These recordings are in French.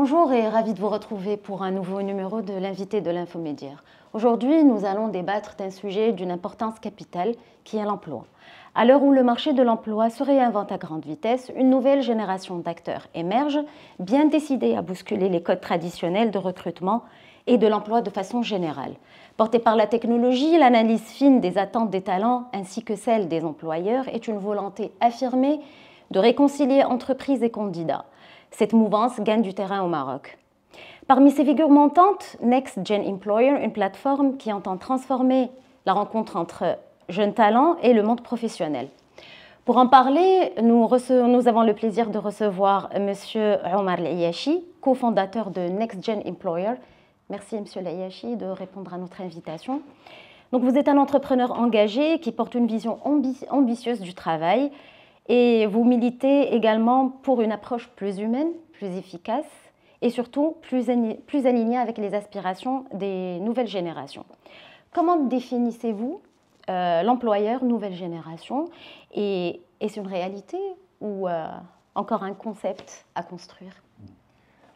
Bonjour et ravi de vous retrouver pour un nouveau numéro de l'invité de l'Infomédiaire. Aujourd'hui, nous allons débattre d'un sujet d'une importance capitale qui est l'emploi. À l'heure où le marché de l'emploi se réinvente à grande vitesse, une nouvelle génération d'acteurs émerge, bien décidée à bousculer les codes traditionnels de recrutement et de l'emploi de façon générale. Portée par la technologie, l'analyse fine des attentes des talents ainsi que celle des employeurs est une volonté affirmée de réconcilier entreprises et candidats. Cette mouvance gagne du terrain au Maroc. Parmi ces figures montantes, Next Gen Employer, une plateforme qui entend transformer la rencontre entre jeunes talents et le monde professionnel. Pour en parler, nous avons le plaisir de recevoir M. Omar Layachi, cofondateur de Next Gen Employer. Merci M. Layachi de répondre à notre invitation. Donc, vous êtes un entrepreneur engagé qui porte une vision ambitieuse du travail et vous militez également pour une approche plus humaine, plus efficace et surtout plus alignée avec les aspirations des nouvelles générations. Comment définissez-vous l'employeur nouvelle génération et est-ce une réalité ou encore un concept à construire?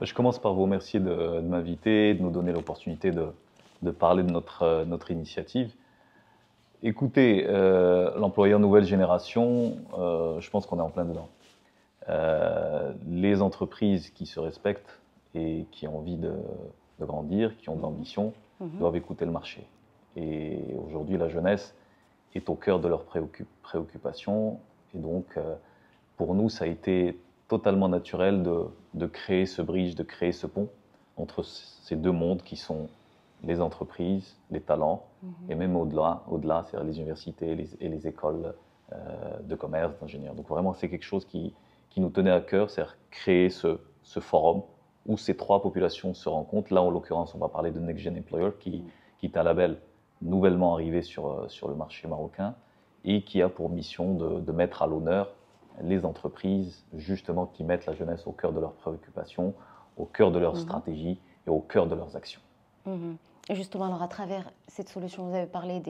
Je commence par vous remercier de m'inviter, de nous donner l'opportunité de parler de notre initiative. Écoutez, l'employeur nouvelle génération, je pense qu'on est en plein dedans. Les entreprises qui se respectent et qui ont envie de grandir, qui ont de l'ambition, doivent écouter le marché. Et aujourd'hui, la jeunesse est au cœur de leurs préoccupations. Et donc, pour nous, ça a été totalement naturel de créer ce bridge, de créer ce pont entre ces deux mondes qui sont les entreprises, les talents, et même au-delà, c'est-à-dire les universités et les écoles de commerce, d'ingénieurs. Donc vraiment, c'est quelque chose qui nous tenait à cœur, c'est-à-dire créer ce forum où ces trois populations se rencontrent. Là, en l'occurrence, on va parler de Next Gen Employer, qui est un label nouvellement arrivé sur le marché marocain et qui a pour mission de mettre à l'honneur les entreprises, justement, qui mettent la jeunesse au cœur de leurs préoccupations, au cœur de leurs stratégies et au cœur de leurs actions. Et justement, alors à travers cette solution, vous avez parlé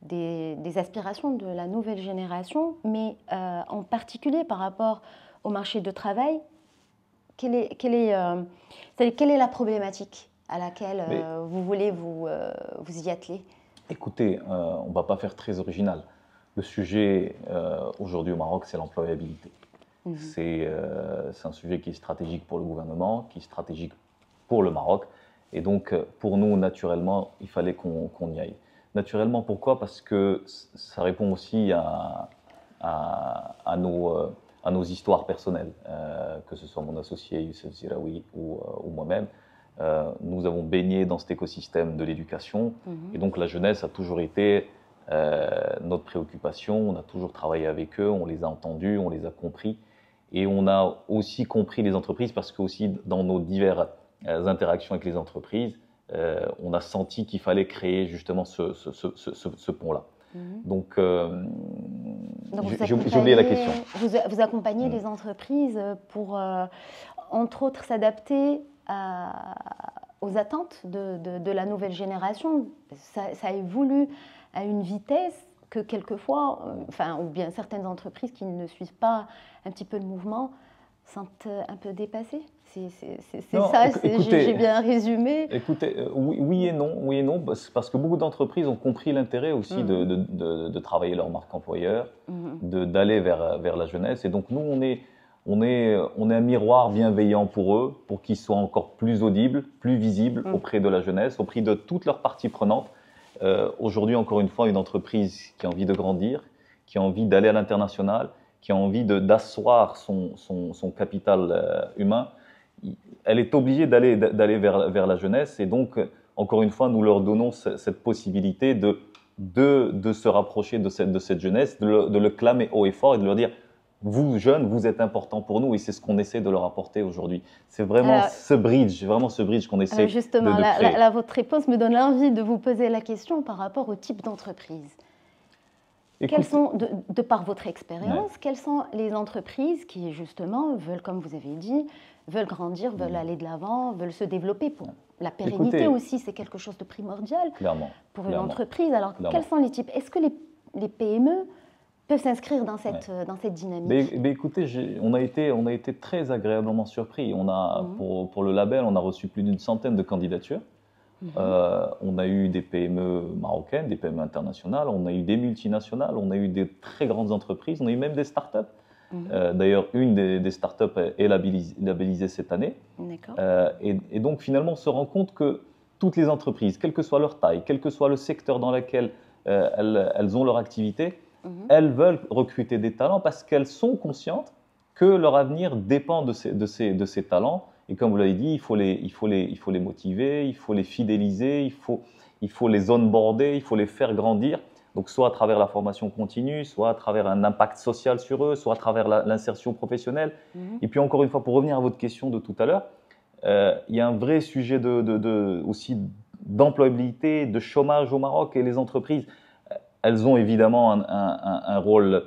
des aspirations de la nouvelle génération, mais en particulier par rapport au marché du travail, quelle est la problématique à laquelle vous voulez vous y atteler? Écoutez, on ne va pas faire très original. Le sujet aujourd'hui au Maroc, c'est l'employabilité. C'est un sujet qui est stratégique pour le gouvernement, qui est stratégique pour le Maroc. Et donc, pour nous, naturellement, il fallait qu'on y aille. Naturellement, pourquoi? Parce que ça répond aussi à nos histoires personnelles, que ce soit mon associé Youssef Ziraoui ou moi-même. Nous avons baigné dans cet écosystème de l'éducation. Et donc, la jeunesse a toujours été notre préoccupation. On a toujours travaillé avec eux, on les a entendus, on les a compris. Et on a aussi compris les entreprises parce que aussi dans nos diverses interactions avec les entreprises, on a senti qu'il fallait créer justement ce pont-là. Donc j'ai oublié la question. Vous accompagnez les entreprises pour, entre autres, s'adapter aux attentes de la nouvelle génération. Ça évolue à une vitesse que quelquefois, ou bien certaines entreprises qui ne suivent pas un petit peu le mouvement sentent un peu dépassées. J'ai bien résumé. Écoutez, oui et non, parce que beaucoup d'entreprises ont compris l'intérêt aussi de travailler leur marque employeur, d'aller vers la jeunesse. Et donc nous, on est un miroir bienveillant pour eux, pour qu'ils soient encore plus audibles, plus visibles auprès de la jeunesse, auprès de toutes leurs parties prenantes. Aujourd'hui, encore une fois, une entreprise qui a envie de grandir, qui a envie d'aller à l'international, qui a envie d'asseoir son capital humain, elle est obligée d'aller vers la jeunesse. Et donc, encore une fois, nous leur donnons cette possibilité de se rapprocher de cette jeunesse, de le clamer haut et fort et de leur dire « Vous, jeunes, vous êtes importants pour nous » et c'est ce qu'on essaie de leur apporter aujourd'hui. C'est vraiment ce bridge qu'on essaie justement, de créer. Votre réponse me donne l'envie de vous poser la question par rapport au type d'entreprise. Quelles sont, de par votre expérience, quelles sont les entreprises qui, justement, veulent, comme vous avez dit, veulent grandir, veulent aller de l'avant, veulent se développer pour la pérennité aussi, c'est quelque chose de primordial pour une entreprise. Alors, quels sont les types? Est-ce que les PME peuvent s'inscrire dans cette dynamique? Écoutez, on a été très agréablement surpris. Pour le label, on a reçu plus d'une centaine de candidatures. On a eu des PME marocaines, des PME internationales, on a eu des multinationales, on a eu des très grandes entreprises, on a eu même des startups. D'ailleurs, une des startups est labellisée cette année. Et donc, finalement, on se rend compte que toutes les entreprises, quelle que soit leur taille, quel que soit le secteur dans lequel elles ont leur activité, elles veulent recruter des talents parce qu'elles sont conscientes que leur avenir dépend de ces talents. Et comme vous l'avez dit, il faut les motiver, il faut les fidéliser, il faut les onboarder, il faut les faire grandir. Donc, soit à travers la formation continue, soit à travers un impact social sur eux, soit à travers l'insertion professionnelle. Et puis, encore une fois, pour revenir à votre question de tout à l'heure, il y a un vrai sujet aussi d'employabilité, de chômage au Maroc, et les entreprises, elles ont évidemment un rôle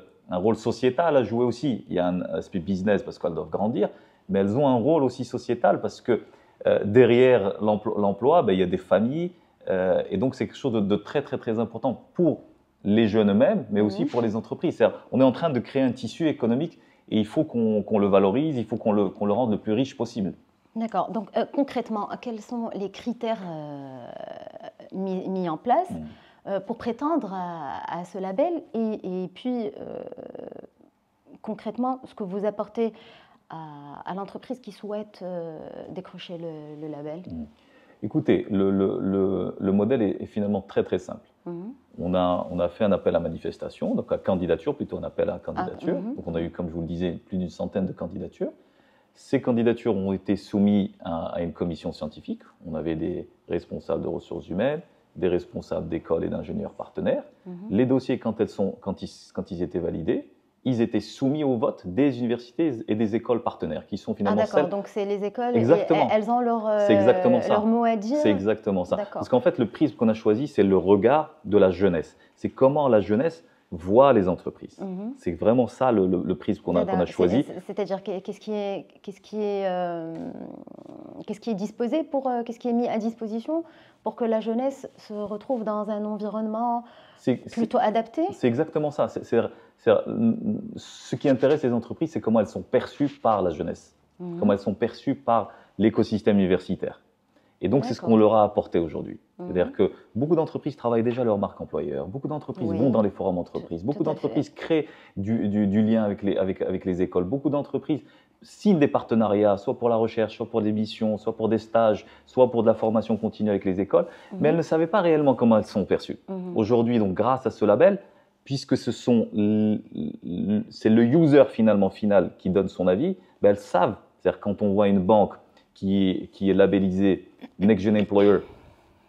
sociétal à jouer aussi. Il y a un aspect business parce qu'elles doivent grandir, mais elles ont un rôle aussi sociétal parce que derrière l'emploi, il y a des familles, et donc c'est quelque chose de très, très, très important pour les jeunes eux-mêmes, mais aussi pour les entreprises. On est en train de créer un tissu économique et il faut qu'on le valorise, il faut qu'on le rende le plus riche possible. D'accord. Donc, concrètement, quels sont les critères mis en place pour prétendre à ce label et puis, concrètement, ce que vous apportez à l'entreprise qui souhaite décrocher le label? Écoutez, le modèle est finalement très, très simple. On a fait un appel à manifestation, donc à candidature, plutôt un appel à candidature. Donc, on a eu, comme je vous le disais, plus d'une centaine de candidatures. Ces candidatures ont été soumises à une commission scientifique. On avait des responsables de ressources humaines, des responsables d'écoles et d'ingénieurs partenaires. Les dossiers, quand ils étaient validés, ils étaient soumis au vote des universités et des écoles partenaires, qui sont finalement d'accord, donc c'est les écoles, exactement. Elles ont leur mot à dire. C'est exactement ça. Parce qu'en fait, le prisme qu'on a choisi, c'est le regard de la jeunesse. C'est comment la jeunesse voit les entreprises. C'est vraiment ça le prisme qu'on a choisi. C'est-à-dire qu'est-ce qui est disposé qu'est-ce qui est mis à disposition pour que la jeunesse se retrouve dans un environnement plutôt adapté? C'est exactement ça. Ce qui intéresse les entreprises, c'est comment elles sont perçues par la jeunesse, comment elles sont perçues par l'écosystème universitaire. Et donc, c'est ce qu'on leur a apporté aujourd'hui. C'est-à-dire que beaucoup d'entreprises travaillent déjà leur marque employeur, beaucoup d'entreprises vont dans les forums entreprises, beaucoup d'entreprises créent du lien avec les écoles, beaucoup d'entreprises signent des partenariats, soit pour la recherche, soit pour des missions, soit pour des stages, soit pour de la formation continue avec les écoles, mais elles ne savaient pas réellement comment elles sont perçues. Aujourd'hui, donc, grâce à ce label, puisque c'est le user final qui donne son avis, elles savent. C'est-à-dire quand on voit une banque qui est labellisée Next Gen Employer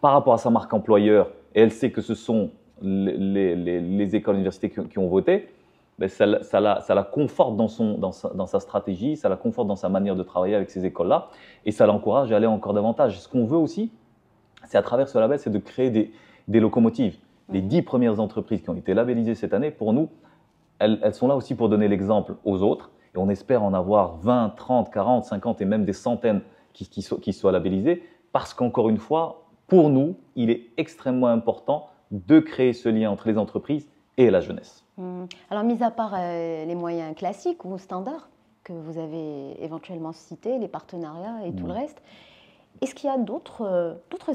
par rapport à sa marque employeur, et elle sait que ce sont les écoles universités qui ont voté, ça la conforte dans sa stratégie, ça la conforte dans sa manière de travailler avec ces écoles-là, et ça l'encourage à aller encore davantage. Ce qu'on veut aussi, c'est à travers ce label, c'est de créer des locomotives. Les 10 premières entreprises qui ont été labellisées cette année, pour nous, elles sont là aussi pour donner l'exemple aux autres, et on espère en avoir 20, 30, 40, 50 et même des centaines qui soient labellisées, parce qu'encore une fois, pour nous, il est extrêmement important de créer ce lien entre les entreprises et la jeunesse. Alors, mis à part les moyens classiques ou standards que vous avez éventuellement cités, les partenariats et tout le reste, est-ce qu'il y a d'autres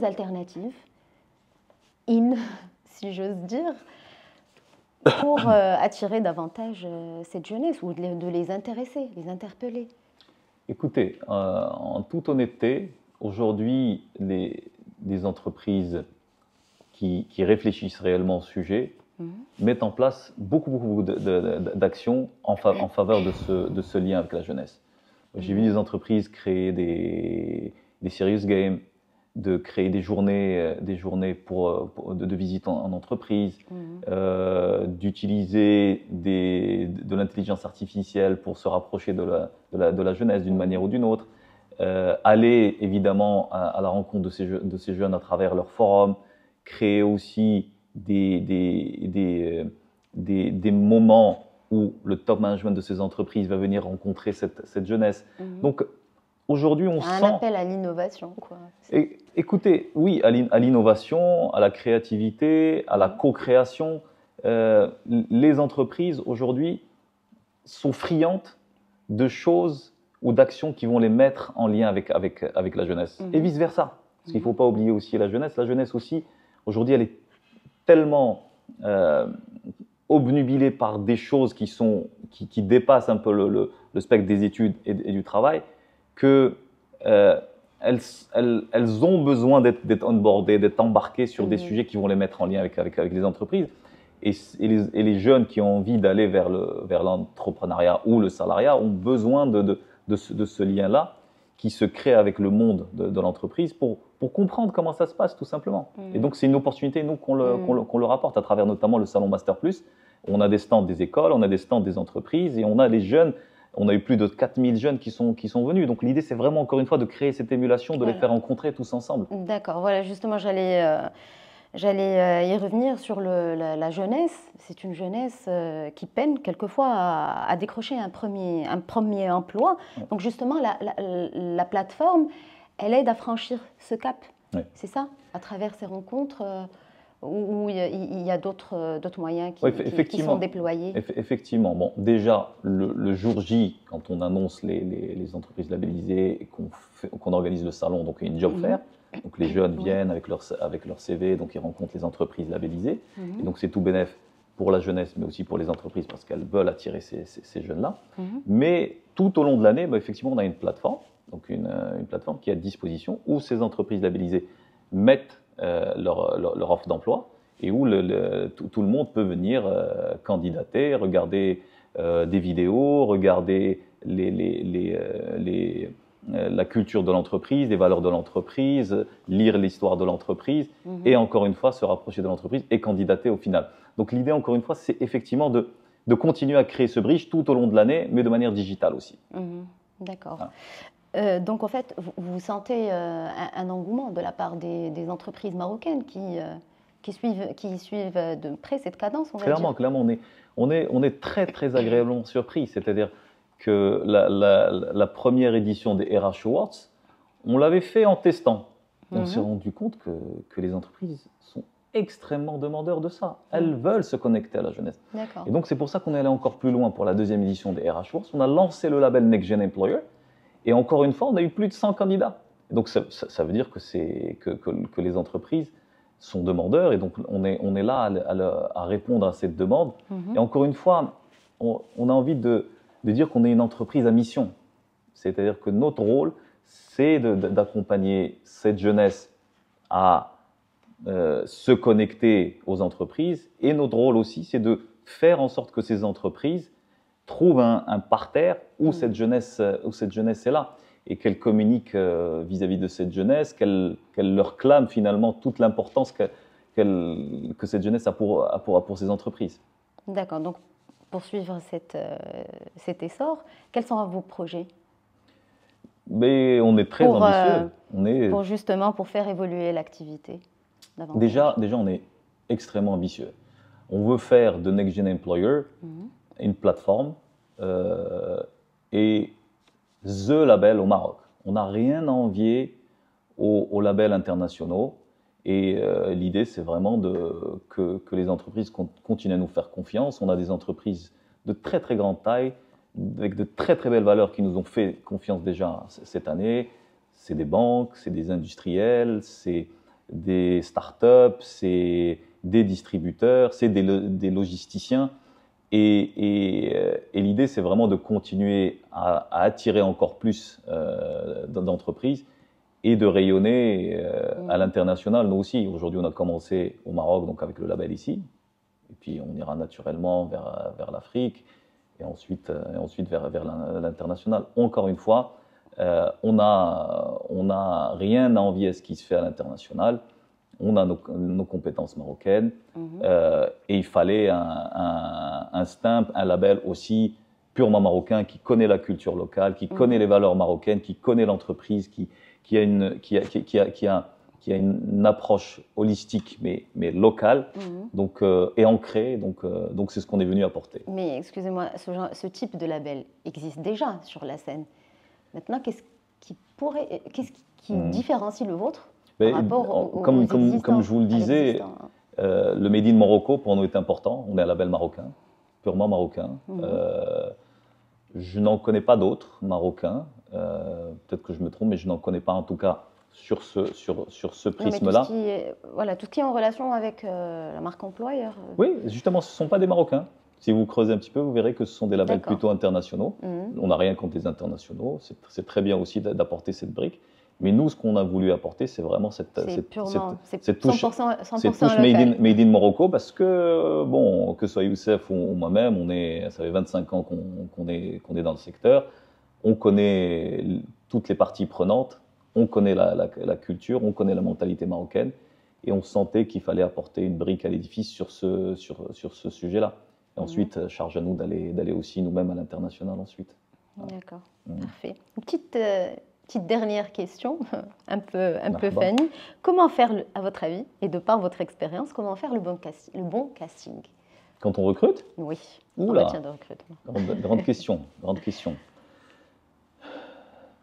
alternatives, si j'ose dire, pour attirer davantage cette jeunesse ou de les intéresser, les interpeller? Écoutez, en toute honnêteté, aujourd'hui, les entreprises qui réfléchissent réellement au sujet mettent en place beaucoup d'actions en faveur de ce lien avec la jeunesse. J'ai vu des entreprises créer des serious games, de créer des journées de visite en entreprise, d'utiliser de l'intelligence artificielle pour se rapprocher de la jeunesse d'une manière ou d'une autre, aller évidemment à la rencontre de ces jeunes à travers leurs forums, créer aussi des moments où le top management de ces entreprises va venir rencontrer cette jeunesse. Donc, aujourd'hui, on sent… Un appel à l'innovation, quoi. Écoutez, oui, à l'innovation, à la créativité, à la co-création. les entreprises aujourd'hui sont friandes de choses ou d'actions qui vont les mettre en lien avec la jeunesse. Et vice-versa. Parce qu'il ne faut pas oublier aussi la jeunesse. La jeunesse aussi, aujourd'hui, elle est tellement obnubilée par des choses qui dépassent un peu le spectre des études et du travail, que elles ont besoin d'être onboardées, d'être embarquées sur des sujets qui vont les mettre en lien avec les entreprises. Et les jeunes qui ont envie d'aller vers l'entrepreneuriat ou le salariat ont besoin de ce lien-là qui se crée avec le monde de l'entreprise pour comprendre comment ça se passe tout simplement. Et donc c'est une opportunité, nous, qu'on leur apporte à travers notamment le Salon Master Plus. On a des stands des écoles, on a des stands des entreprises et on a les jeunes. On a eu plus de 4000 jeunes qui sont venus. Donc l'idée, c'est vraiment, encore une fois, de créer cette émulation, de les faire rencontrer tous ensemble. D'accord, voilà, justement, j'allais y revenir sur la jeunesse. C'est une jeunesse qui peine quelquefois à décrocher un premier emploi. Ouais. Donc justement, la plateforme, elle aide à franchir ce cap. Ouais. C'est ça, à travers ces rencontres où il y a d'autres moyens qui sont déployés. Effectivement. Bon, déjà, le jour J, quand on annonce les entreprises labellisées et qu'on organise le salon, donc il y a une job fair. Donc les jeunes viennent avec leur CV, donc ils rencontrent les entreprises labellisées. Et donc c'est tout bénef pour la jeunesse, mais aussi pour les entreprises parce qu'elles veulent attirer ces jeunes-là. Mais tout au long de l'année, effectivement, on a une plateforme, donc une plateforme qui est à disposition où ces entreprises labellisées mettent leur offre d'emploi et où tout le monde peut venir candidater, regarder des vidéos, regarder la culture de l'entreprise, les valeurs de l'entreprise, lire l'histoire de l'entreprise et encore une fois se rapprocher de l'entreprise et candidater au final. Donc l'idée, encore une fois, c'est effectivement de continuer à créer ce bridge tout au long de l'année, mais de manière digitale aussi. D'accord. Voilà. Donc en fait, vous sentez un engouement de la part des entreprises marocaines qui suivent de près cette cadence, on va dire. Clairement, on est très très agréablement surpris. C'est-à-dire que la première édition des RH Awards, on l'avait fait en testant. On s'est rendu compte que les entreprises sont extrêmement demandeurs de ça. Elles veulent se connecter à la jeunesse. Et donc c'est pour ça qu'on est allé encore plus loin pour la deuxième édition des RH Awards. On a lancé le label Next Gen Employer. Et encore une fois, on a eu plus de 100 candidats. Et donc, ça veut dire que les entreprises sont demandeurs. Et donc, on est là à répondre à cette demande. Et encore une fois, on a envie de dire qu'on est une entreprise à mission. C'est-à-dire que notre rôle, c'est d'accompagner cette jeunesse à se connecter aux entreprises. Et notre rôle aussi, c'est de faire en sorte que ces entreprises trouve un parterre où cette jeunesse est là et qu'elle communique vis-à-vis de cette jeunesse, qu'elle leur clame finalement toute l'importance que cette jeunesse a pour ces entreprises. D'accord, donc pour suivre cet essor, quels sont vos projets? Mais on est très ambitieux. Pour faire évoluer l'activité davantage. Déjà, on est extrêmement ambitieux. On veut faire de Next Gen Employer une plateforme et the label au Maroc. On n'a rien à envier aux labels internationaux et l'idée c'est vraiment que les entreprises continuent à nous faire confiance. On a des entreprises de très très grande taille avec de très très belles valeurs qui nous ont fait confiance déjà cette année. C'est des banques, c'est des industriels, c'est des startups, c'est des distributeurs, c'est des logisticiens. Et l'idée, c'est vraiment de continuer à attirer encore plus d'entreprises et de rayonner à l'international. Nous aussi, aujourd'hui, on a commencé au Maroc, donc avec le label ici. Et puis, on ira naturellement vers l'Afrique et ensuite vers l'international. Encore une fois, on n'a rien à envier à ce qui se fait à l'international. On a nos compétences marocaines et il fallait un stamp, un label aussi purement marocain qui connaît la culture locale, qui connaît les valeurs marocaines, qui connaît l'entreprise, qui a une approche holistique mais locale donc, et ancrée. Donc c'est ce qu'on est venu apporter. Mais excusez-moi, ce type de label existe déjà sur la scène. Maintenant, qu'est-ce qui différencie le vôtre? Comme je vous le disais, Le Made in Morocco, pour nous, est important. On est un label marocain, purement marocain. Je n'en connais pas d'autres marocains. Peut-être que je me trompe, mais je n'en connais pas en tout cas sur ce prisme-là. Voilà, tout ce qui est en relation avec la marque employeur. Oui, justement, ce ne sont pas des Marocains. Si vous creusez un petit peu, vous verrez que ce sont des labels plutôt internationaux. On n'a rien contre les internationaux. C'est très bien aussi d'apporter cette brique. Mais nous, ce qu'on a voulu apporter, c'est vraiment cette touche, 100% made in Morocco, parce que, bon, que ce soit Youssef ou moi-même, ça fait 25 ans qu'on est dans le secteur. On connaît toutes les parties prenantes, on connaît la culture, on connaît la mentalité marocaine, et on sentait qu'il fallait apporter une brique à l'édifice sur ce sujet-là. Et ensuite, charge à nous d'aller aussi nous-mêmes à l'international ensuite. D'accord, parfait. Une petite dernière question, un peu funny. Comment faire, à votre avis, et de par votre expérience, comment faire le bon casting? Quand on recrute? Oui, en matière de recrutement. Grande question, grande question.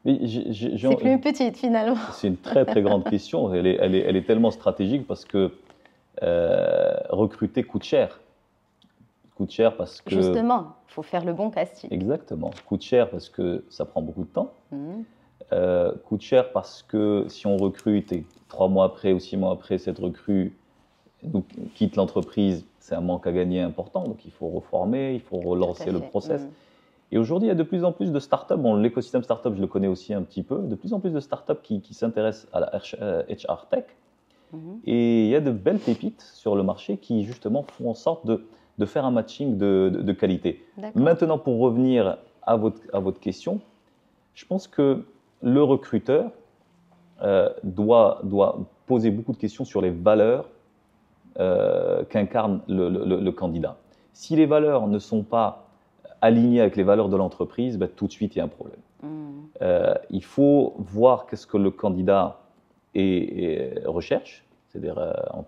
C'est plus une petite, finalement. C'est une très, très grande question. Elle est tellement stratégique parce que recruter coûte cher. Coûte cher parce que... Justement, il faut faire le bon casting. Exactement. Coûte cher parce que ça prend beaucoup de temps. Coûte cher parce que si on recrute et 3 mois après ou 6 mois après, cette recrue quitte l'entreprise, c'est un manque à gagner important. Donc il faut reformer, il faut relancer le process. Et aujourd'hui, il y a de plus en plus de startups. Bon, l'écosystème startup, je le connais aussi un petit peu. De plus en plus de startups qui s'intéressent à la HR Tech. Et il y a de belles pépites sur le marché qui, justement, font en sorte de faire un matching de qualité. Maintenant, pour revenir à votre question, je pense que le recruteur doit poser beaucoup de questions sur les valeurs qu'incarne le candidat. Si les valeurs ne sont pas alignées avec les valeurs de l'entreprise, tout de suite, il y a un problème. Il faut voir qu'est-ce que le candidat recherche, c'est-à-dire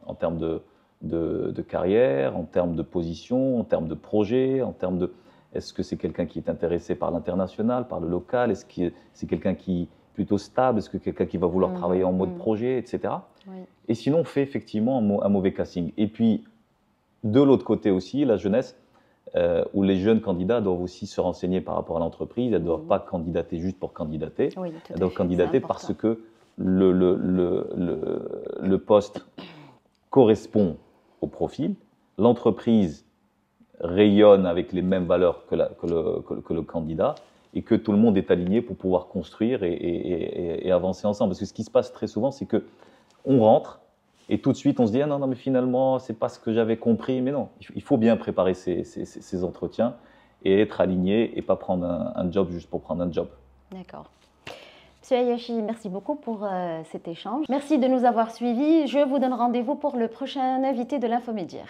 en termes de carrière, en termes de position, en termes de projet, en termes de... Est-ce que c'est quelqu'un qui est intéressé par l'international, par le local? Est-ce que c'est quelqu'un qui est plutôt stable? Est-ce que quelqu'un qui va vouloir travailler en mode projet, etc. Et sinon, on fait effectivement un mauvais casting. Et puis, de l'autre côté aussi, la jeunesse, où les jeunes candidats doivent aussi se renseigner par rapport à l'entreprise. Elles ne doivent pas candidater juste pour candidater. Elles doivent candidater parce que le poste correspond au profil. L'entreprise rayonne avec les mêmes valeurs que le candidat et que tout le monde est aligné pour pouvoir construire et avancer ensemble. Parce que ce qui se passe très souvent, c'est qu'on rentre et tout de suite on se dit « Ah non, mais finalement, ce n'est pas ce que j'avais compris ». Mais non, il faut bien préparer ces entretiens et être aligné et pas prendre un job juste pour prendre un job. D'accord. Monsieur Ayachi, merci beaucoup pour cet échange. Merci de nous avoir suivis. Je vous donne rendez-vous pour le prochain invité de l'Infomédiaire.